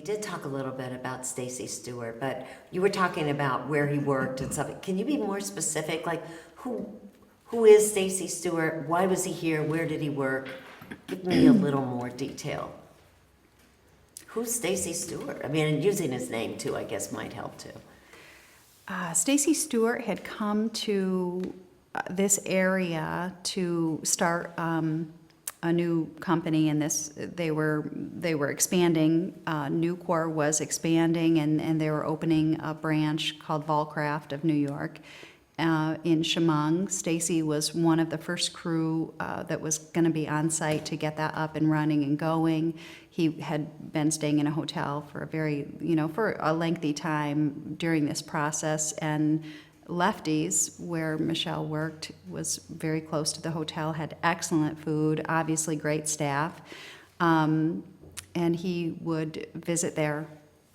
did talk a little bit about Stacy Stewart, but you were talking about where he worked and stuff. Can you be more specific? Like, who is Stacy Stewart? Why was he here? Where did he work? Give me a little more detail. Who's Stacy Stewart? I mean, and using his name too, I guess, might help too. Stacy Stewart had come to this area to start a new company, and they were expanding. Nucor was expanding, and they were opening a branch called Volcraft of New York in Chemung. Stacy was one of the first crew that was going to be on site to get that up and running and going. He had been staying in a hotel for for a lengthy time during this process, and Lefty's, where Michele worked, was very close to the hotel, had excellent food, obviously great staff, and he would visit there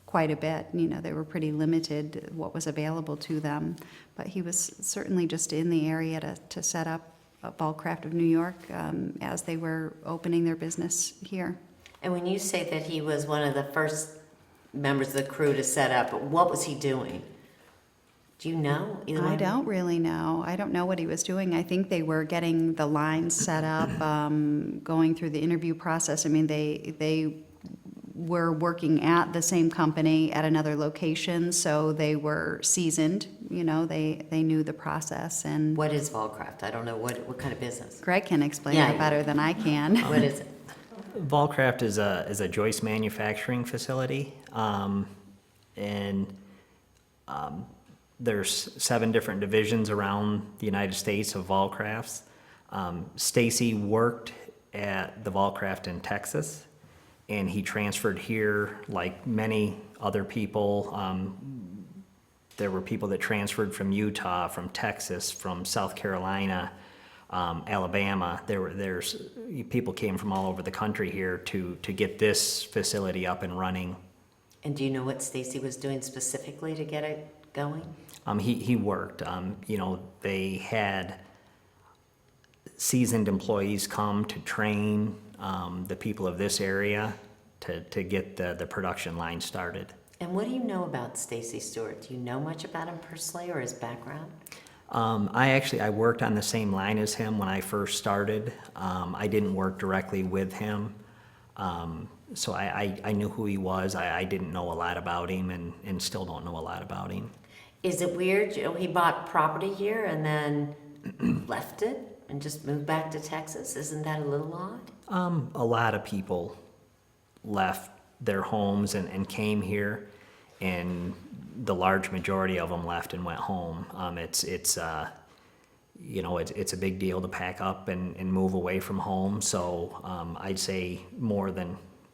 quite a bit. They were pretty limited what was available to them, but he was certainly just in the area to set up Volcraft of New York as they were opening their business here. And when you say that he was one of the first members of the crew to set up, what was he doing? Do you know? I don't really know. I don't know what he was doing. I think they were getting the lines set up, going through the interview process. I mean, they were working at the same company at another location, so they were seasoned. They knew the process. And what is Volcraft? I don't know what kind of business. Greg can explain it better than I can. What is it? Volcraft is a joist manufacturing facility, and there's 7 different divisions around the United States of Volcrafts. Stacy worked at the Volcraft in Texas, and he transferred here like many other people. There were people that transferred from Utah, from Texas, from South Carolina, Alabama. There's people came from all over the country here to get this facility up and running. And do you know what Stacy was doing specifically to get it going? He worked. They had seasoned employees come to train the people of this area to get the production line started. And what do you know about Stacy Stewart? Do you know much about him personally or his background? I worked on the same line as him when I first started. I didn't work directly with him, so I knew who he was. I didn't know a lot about him, and still don't know a lot about him. Is it weird? He bought property here and then left it and just moved back to Texas? Isn't that a little odd? A lot of people left their homes and came here, and the large majority of them left and went home. It's a big deal to pack up and move away from home. So I'd say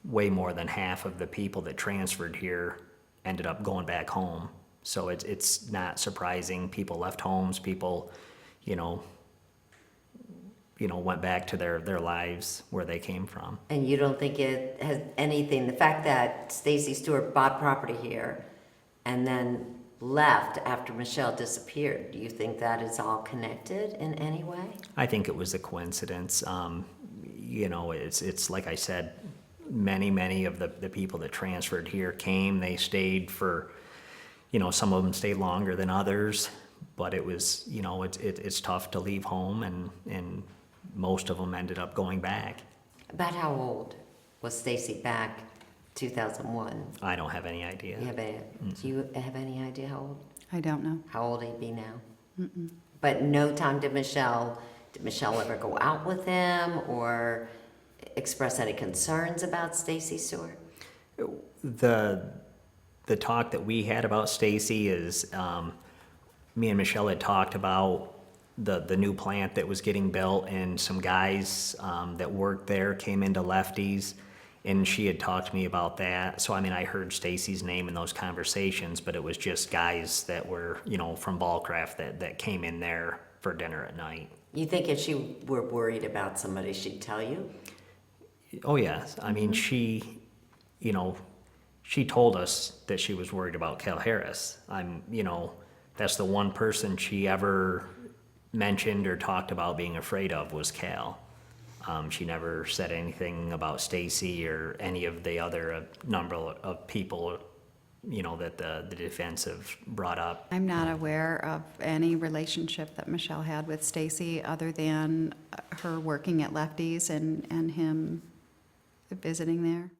way more than half of the people that transferred here ended up going back home. So it's not surprising. People left homes. People, went back to their lives where they came from. And you don't think it has anything, the fact that Stacy Stewart bought property here and then left after Michele disappeared, do you think that is all connected in any way? I think it was a coincidence. It's like I said, many of the people that transferred here came, they stayed for, some of them stayed longer than others, but it was, it's tough to leave home, and most of them ended up going back. About how old was Stacy back 2001? I don't have any idea. Do you have any idea how old? I don't know. How old he'd be now? Mm-mm. But no time did Michele ever go out with him or express any concerns about Stacy Stewart? The talk that we had about Stacy is, me and Michele had talked about the new plant that was getting built, and some guys that worked there came into Lefty's, and she had talked to me about that. So I heard Stacy's name in those conversations, but it was just guys that were, from Volcraft that came in there for dinner at night. You think if she were worried about somebody, she'd tell you? Oh yes. She told us that she was worried about Michele Harris. That's the one person she ever mentioned or talked about being afraid of was Cal. She never said anything about Stacy or any of the other number of people, you know, that the defense have brought up. I'm not aware of any relationship that Michelle had with Stacy other than her working at Lefty's and him visiting there.